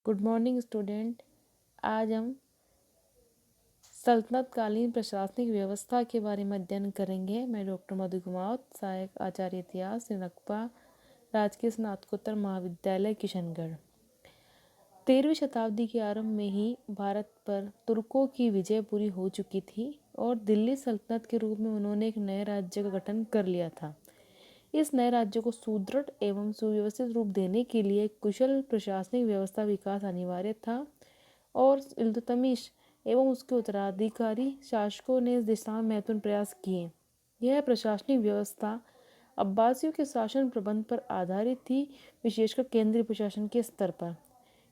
Good morning student. आज हम सल्तनत कालीन प्रशासनिक व्यवस्था के बारे में अध्ययन करेंगे। मैं डॉक्टर मधु कुमार, सहायक आचार्य इतिहास, नकपा राजकीय स्नातकोत्तर महाविद्यालय किशनगढ़। 13वीं शताब्दी के आरंभ में ही भारत पर तुर्कों की विजय पूरी हो चुकी थी और दिल्ली सल्तनत के रूप में उन्होंने एक नए राज्य का गठन कर लिया था। इस नए राज्य को सुदृढ़ एवं सुव्यवस्थित रूप देने के लिए कुशल प्रशासनिक व्यवस्था विकास अनिवार्य था और इल्तुतमिश एवं उसके उत्तराधिकारी शासकों ने इस दिशा में महत्वपूर्ण प्रयास किए। यह प्रशासनिक व्यवस्था अब्बासियों के शासन प्रबंध पर आधारित थी, विशेषकर केंद्रीय प्रशासन के स्तर पर।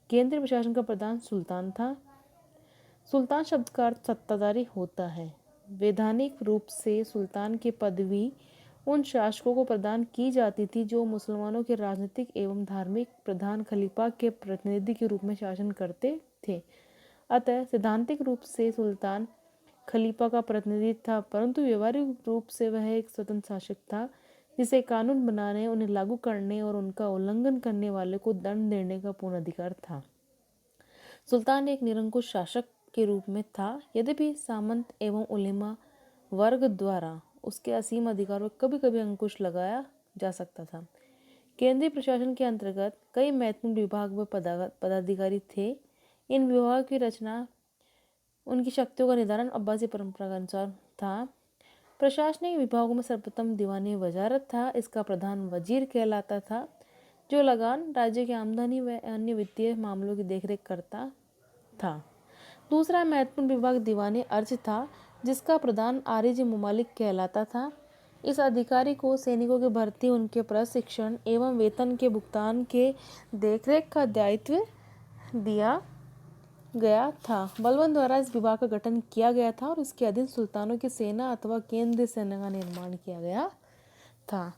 केंद्रीय प्रशासन का प्रधान सुल्तान था। सुल्तान शब्द का अर्थ सत्ताधारी होता है। वैधानिक रूप से सुल्तान की पदवी उन शासकों को प्रदान की जाती थी जो मुसलमानों के राजनीतिक एवं धार्मिक प्रधान खलीफा के प्रतिनिधि के रूप में शासन करते थे। अतः सैद्धांतिक रूप से सुल्तान खलीफा का प्रतिनिधि था, परंतु व्यवहारिक रूप से वह एक स्वतंत्र शासक था जिसे कानून बनाने, उन्हें लागू करने और उनका उल्लंघन करने वाले को दंड देने का पूर्ण अधिकार था। सुल्तान एक निरंकुश शासक के रूप में था, यद्यपि सामंत एवं उलेमा वर्ग द्वारा उसके असीम अधिकारों पर कभी कभी अंकुश लगाया जा सकता था। केंद्रीय प्रशासन के अंतर्गत कई महत्वपूर्ण विभाग व पदाधिकारी थे। इन विभागों की रचना, उनकी शक्तियों का निर्धारण अब्बासी परंपरा के अनुसार था। प्रशासनिक विभागों में सर्वप्रथम दीवानी वजारत था। इसका प्रधान वजीर कहलाता था, जो लगान, राज्य की आमदनी व अन्य वित्तीय मामलों की देखरेख करता था। दूसरा महत्वपूर्ण विभाग दीवानी अर्ज था, जिसका प्रधान आरिज मुमालिक कहलाता था। इस अधिकारी को सैनिकों की भर्ती, उनके प्रशिक्षण एवं वेतन के भुगतान के देखरेख का दायित्व दिया गया था। बलबन द्वारा इस विभाग का गठन किया गया था और इसके अधीन सुल्तानों की सेना अथवा केंद्रीय सेना का निर्माण किया गया था।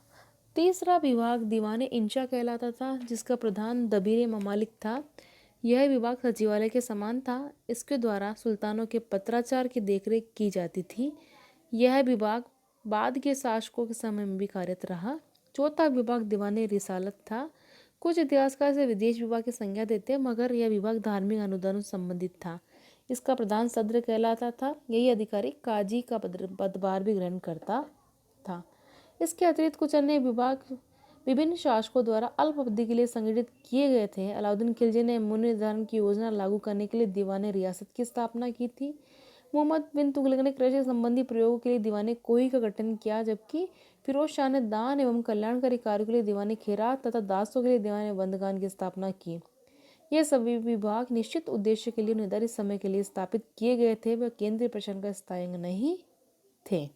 तीसरा विभाग दीवाने इंशा कहलाता था, जिसका प्रधान दबीर ममालिक था। यह विभाग सचिवालय के समान था। इसके द्वारा सुल्तानों के पत्राचार की देखरेख की जाती थी। यह विभाग बाद के शासकों के समय में भी कार्यरत रहा। चौथा विभाग दीवाने रिसालत था। कुछ इतिहासकार इसे विदेश विभाग की संज्ञा देते हैं, मगर यह विभाग धार्मिक अनुदानों से संबंधित था। इसका प्रधान सद्र कहलाता था। यही अधिकारी काजी का पदभार भी ग्रहण करता था। इसके अतिरिक्त कुछ अन्य विभाग विभिन्न शासकों द्वारा अल्प अवधि के लिए संगठित किए गए थे। अलाउद्दीन खिलजी ने मूल्य निर्धारण की योजना लागू करने के लिए दीवाने रियासत की स्थापना की थी। मोहम्मद बिन तुगलक ने कृषि संबंधी प्रयोगों के लिए दीवाने कोई का गठन किया, जबकि फिरोज शाह ने दान एवं कल्याणकारी कार्यों के लिए दीवाने खैरात तथा दासों के लिए दीवाने बंदगान की स्थापना की। ये सभी विभाग निश्चित उद्देश्य के लिए निर्धारित समय के लिए स्थापित किए गए थे। वह केंद्रीय प्रशासन का स्थायी अंग नहीं थे।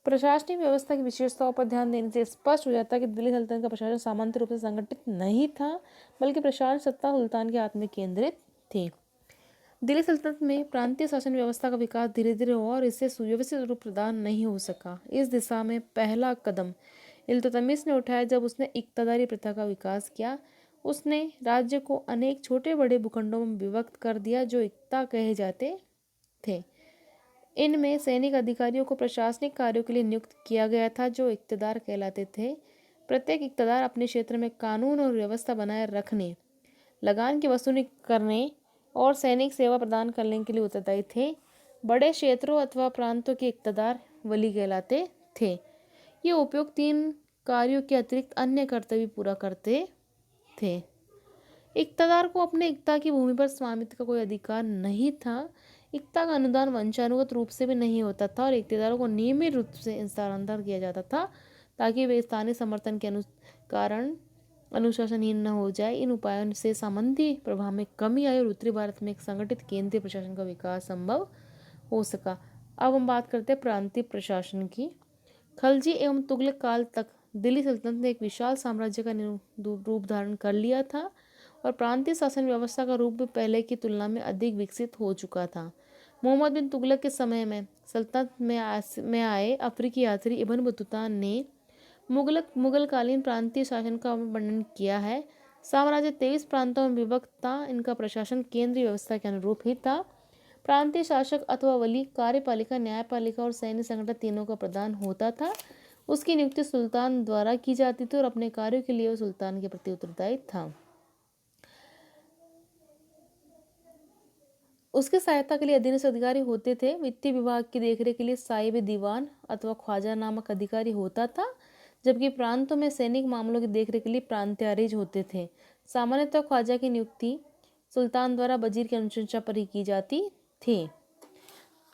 प्रशासनिक व्यवस्था की विशेषताओं पर ध्यान देने से स्पष्ट हो जाता है कि दिल्ली सल्तनत का प्रशासन सामान्य रूप से संगठित नहीं था, बल्कि प्रशासन सत्ता सुल्तान के हाथ में केंद्रित थी। दिल्ली सल्तनत में प्रांतीय शासन व्यवस्था का विकास धीरे धीरे हुआ और इससे सुव्यवस्थित रूप प्रदान नहीं हो सका। इस दिशा में पहला कदम इल्तुतमिश ने उठाया जब उसने इक्तदारी प्रथा का विकास किया। उसने राज्य को अनेक छोटे बड़े भूखंडों में विभक्त कर दिया, जो इक्ता कहे जाते थे। इनमें सैनिक अधिकारियों को प्रशासनिक कार्यों के लिए नियुक्त किया गया था, जो इक्तदार कहलाते थे। प्रत्येक इक्तदार अपने क्षेत्र में कानून और व्यवस्था बनाए रखने, लगान की वसूली करने और सैनिक सेवा प्रदान करने के लिए उत्तरदायी थे। बड़े क्षेत्रों अथवा प्रांतों के इक्तदार वली कहलाते थे। ये उपयुक्त 3 कार्यों के अतिरिक्त अन्य कर्तव्य पूरा करते थे। इक्तदार को अपने इक्ता की भूमि पर स्वामित्व का कोई अधिकार नहीं था। इक्ता का अनुदान वंशानुगत रूप से भी नहीं होता था और इक्तदारों को नियमित रूप से स्थानांतरित किया जाता था, ताकि वे स्थानीय समर्थन के कारण अनुशासनहीन न हो जाए। इन उपायों से सामंती प्रभाव में कमी आई और उत्तरी भारत में एक संगठित केंद्रीय प्रशासन का विकास संभव हो सका। अब हम बात करते हैं प्रांतीय प्रशासन की। खलजी एवं तुगलक काल तक दिल्ली सल्तनत ने एक विशाल साम्राज्य का रूप धारण कर लिया था और प्रांतीय शासन व्यवस्था का रूप भी पहले की तुलना में अधिक विकसित हो चुका था। मोहम्मद बिन तुगलक के समय में सल्तनत में आए अफ्रीकी यात्री इब्न बतूता ने मुगलकालीन प्रांतीय शासन का वर्णन किया है। साम्राज्य 23 प्रांतों में विभक्त था। इनका प्रशासन केंद्रीय व्यवस्था के अनुरूप ही था। प्रांतीय शासक अथवा वली कार्यपालिका, न्यायपालिका और सैन्य संगठन तीनों का प्रदान होता था। उसकी नियुक्ति सुल्तान द्वारा की जाती थी और अपने कार्यों के लिए वह सुल्तान के प्रति उत्तरदायी था। उसकी सहायता के लिए अधीनस्थ अधिकारी होते थे। वित्तीय विभाग की देखरेख के लिए साहिब दीवान अथवा ख्वाजा नामक अधिकारी होता था, जबकि प्रांतों में सैनिक मामलों की देखरेख के लिए प्रांत्यारीज होते थे। सामान्यतः ख्वाजा की नियुक्ति सुल्तान द्वारा वजीर की अनुशंसा पर ही की जाती थी।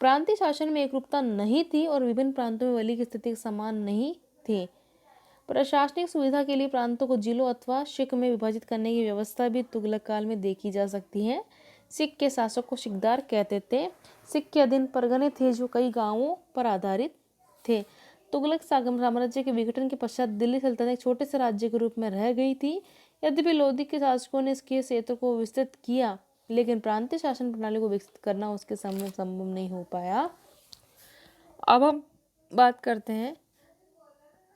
प्रांतीय शासन में एकरूपता नहीं थी और विभिन्न प्रांतों में वली की स्थिति समान नहीं थी। प्रशासनिक सुविधा के लिए प्रांतों को जिलों अथवा शिक में विभाजित करने की व्यवस्था भी तुगलक काल में देखी जा सकती है। सिख के शासक को सिकदार कहते थे। सिख के अधीन परगने थे जो कई गांवों पर आधारित थे। तुगलक साम्राज्य के विघटन के पश्चात दिल्ली सल्तनत एक छोटे से राज्य के रूप में रह गई थी। यद्यपि लोधी के शासकों ने इसके क्षेत्र को विस्तृत किया, लेकिन प्रांतीय शासन प्रणाली को विकसित करना उसके सामने संभव नहीं हो पाया। अब हम बात करते हैं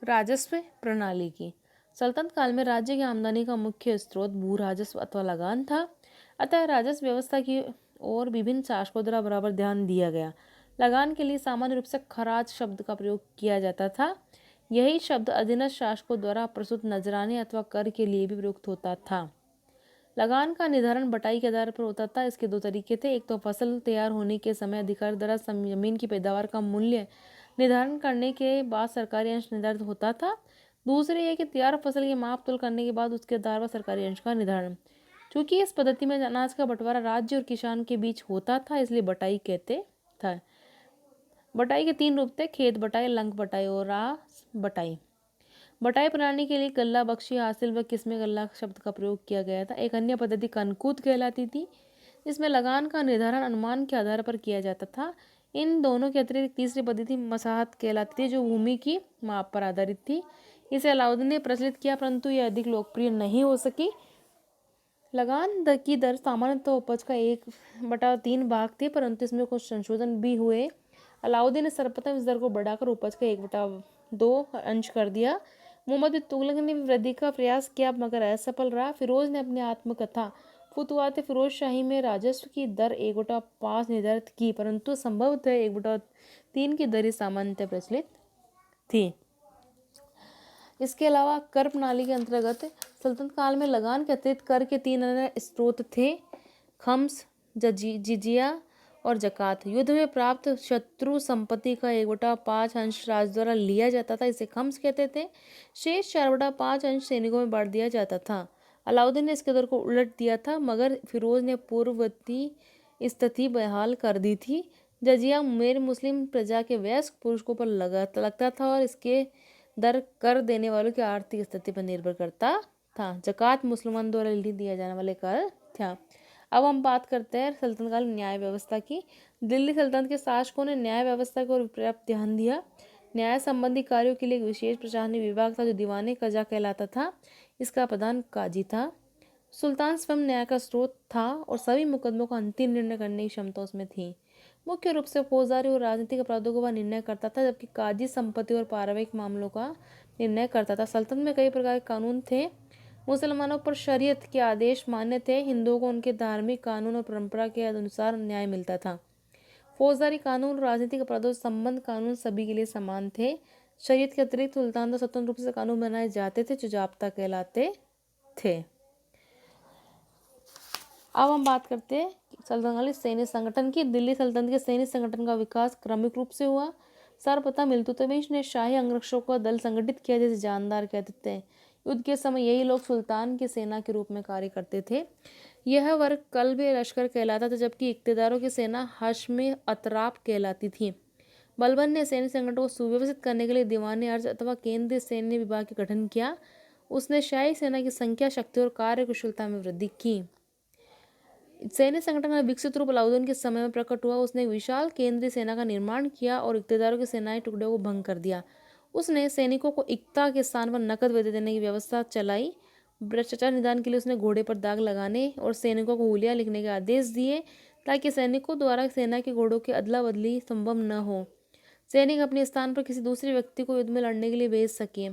राजस्व प्रणाली की। सल्तनत काल में राज्य की आमदनी का मुख्य स्रोत भू राजस्व अथवा लगान था। अतः राजस्व व्यवस्था की ओर विभिन्न शासकों द्वारा बराबर ध्यान दिया गया। लगान के लिए सामान्य रूप से खराज शब्द का प्रयोग किया जाता था। यही शब्द अधीनस्थ शासकों द्वारा प्रस्तुत नजराने अथवा कर के लिए भी प्रयुक्त होता था। लगान का निर्धारण बटाई के आधार पर होता था। इसके दो तरीके थे। एक तो फसल तैयार होने के समय अधिकारी द्वारा जमीन की पैदावार का मूल्य निर्धारण करने के बाद सरकारी अंश निर्धारित होता था। दूसरे ये कि तैयार फसल की माप तोल करने के बाद उसके आधार पर सरकारी अंश का निर्धारण। चूंकि इस पद्धति में अनाज का बंटवारा राज्य और किसान के बीच होता था, इसलिए बटाई कहते थे। बटाई के 3 रूप थे: खेत बटाई, लंक बटाई और रास बटाई। बटाई प्रणाली के लिए गल्ला बख्शी, हासिल व किस्में गल्ला शब्द का प्रयोग किया गया था। एक अन्य पद्धति कनकूत कहलाती थी। इसमें लगान का निर्धारण अनुमान के आधार पर किया जाता था। इन दोनों के अतिरिक्त तीसरी पद्धति मसाहत कहलाती थी, जो भूमि की माप पर आधारित थी। इसे अलाउद्दीन ने प्रचलित किया, परंतु यह अधिक लोकप्रिय नहीं हो सकी। लगान की दर सामान्यतः उपज का 1/3 भाग थी, परंतु इसमें कुछ संशोधन भी हुए। अलाउद्दीन ने सर्वप्रथम इस दर को बढ़ाकर उपज का 1/2 अंश कर दिया। मोहम्मद बिन तुगलक ने भी वृद्धि का प्रयास किया, मगर असफल रहा। फिरोज ने अपनी आत्मकथा फुतुहात फिरोज शाही में राजस्व की दर 1/5 निर्धारित की, परंतु संभवतः 1/3 की दर ही सामान्यतः प्रचलित थी। इसके अलावा कर प्रणाली के अंतर्गत सल्तनत काल में लगान के अतिरिक्त कर के 3 अन्य स्रोत थे: खम्स, जिजिया और जकात। युद्ध में प्राप्त शत्रु संपत्ति का 1/5 अंश राज द्वारा लिया जाता था, इसे खम्स कहते थे। शेष 4/5 अंश सैनिकों में बांट दिया जाता था। अलाउद्दीन ने इसके दर को उलट दिया था, मगर फिरोज ने पूर्ववर्ती स्थिति बहाल कर दी थी। जजिया मेर मुस्लिम प्रजा के वयस्क पुरुषों पर लगता था और इसके दर कर देने वालों की आर्थिक स्थिति पर निर्भर करता था। जकात मुसलमान द्वारा दिया जाने वाले कर था। अब हम बात करते हैं सल्तनत काल न्याय व्यवस्था की। दिल्ली सल्तनत के शासकों ने न्याय व्यवस्था को पर्याप्त ध्यान दिया। न्याय संबंधी कार्यों के लिए एक विशेष प्रशासनिक विभाग था, जो दीवाने कजा कहलाता था। इसका प्रधान काजी था। सुल्तान स्वयं न्याय का स्रोत था और सभी मुकदमों का अंतिम निर्णय करने की क्षमता उसमें थी। मुख्य रूप से फौजदारी और राजनीतिक अपराधों का वह निर्णय करता था, जबकि काजी संपत्ति और पारिवारिक मामलों का निर्णय करता था। सल्तनत में कई प्रकार के कानून थे। मुसलमानों पर शरीयत के आदेश मान्य थे। हिंदुओं को उनके धार्मिक कानून और परंपरा के अनुसार न्याय मिलता था। फौजदारी कानून और राजनीतिक अपराधों से संबंध कानून सभी के लिए समान थे। शरीयत के अतिरिक्त सुल्तान द्वारा स्वतंत्र रूप से कानून बनाए जाते थे, जो जाब्ता कहलाते थे। अब हम बात करते हैं सल्तनत सैन्य संगठन की। दिल्ली सल्तनत के सैन्य संगठन का विकास क्रमिक रूप से हुआ। सर्वप्रथम इल्तुतमिश ने शाही अंगरक्षकों का दल संगठित किया, जिसे जानदार कहते थे। युद्ध के समय यही लोग सुल्तान की सेना के रूप में कार्य करते थे। यह वर्ग कल्ब लश्कर कहलाता था, जबकि इक्तेदारों की सेना हश्म अतराफ कहलाती थी। बलबन ने सैन्य संगठन को सुव्यवस्थित करने के लिए दीवान अर्ज अथवा केंद्रीय सैन्य विभाग का गठन किया। उसने शाही सेना की संख्या, शक्ति और कार्यकुशलता में वृद्धि की। सैन्य संगठन का विकसित रूप अलाउद्दीन के समय में प्रकट हुआ। उसने एक विशाल केंद्रीय सेना का निर्माण किया और इक्तेदारों की सेनाएं टुकड़ों को भंग कर दिया। उसने सैनिकों को इक्ता के स्थान पर नकद वेतन देने की व्यवस्था चलाई। भ्रष्टाचार निदान के लिए उसने घोड़े पर दाग लगाने और सैनिकों को हुलिया लिखने के आदेश दिए, ताकि सैनिकों द्वारा सेना के घोड़ों की अदला बदली संभव न हो। सैनिक अपने स्थान पर किसी दूसरे व्यक्ति को युद्ध में लड़ने के लिए भेज सके।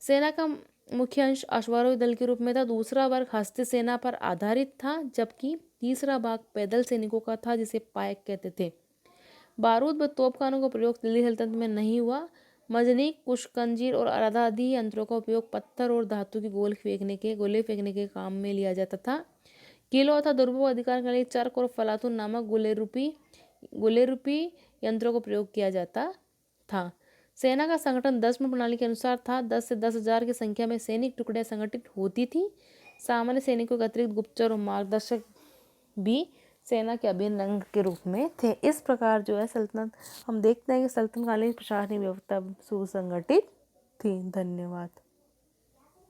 सेना का मुख्य अंश अश्वारोही दल के रूप में था। दूसरा वर्ग हस्ती सेना पर आधारित था, जबकि तीसरा भाग पैदल सैनिकों का था, जिसे पायक कहते थे। बारूद व तोपखानों का प्रयोग दिल्ली सल्तनत में नहीं हुआ। मजनीक, कुशकंजीर और आदि यंत्रों का उपयोग पत्थर और धातु की गोले फेंकने के काम में लिया जाता था। किलो तथा दुर्भोग अधिकार के लिए चर्क और फलातून नामक गुलेरुपी यंत्रों का प्रयोग किया जाता था। सेना का संगठन 10 प्रणाली के अनुसार था। 10 से 10,000 की संख्या में सैनिक टुकड़ियां संगठित होती थी। सामान्य सैनिकों के अतिरिक्त गुप्तचर और मार्गदर्शक भी सेना के अभिन्न अंग के रूप में थे। इस प्रकार जो है सल्तनत, हम देखते हैं कि सल्तनत कालीन प्रशासनिक व्यवस्था सुसंगठित थी। धन्यवाद।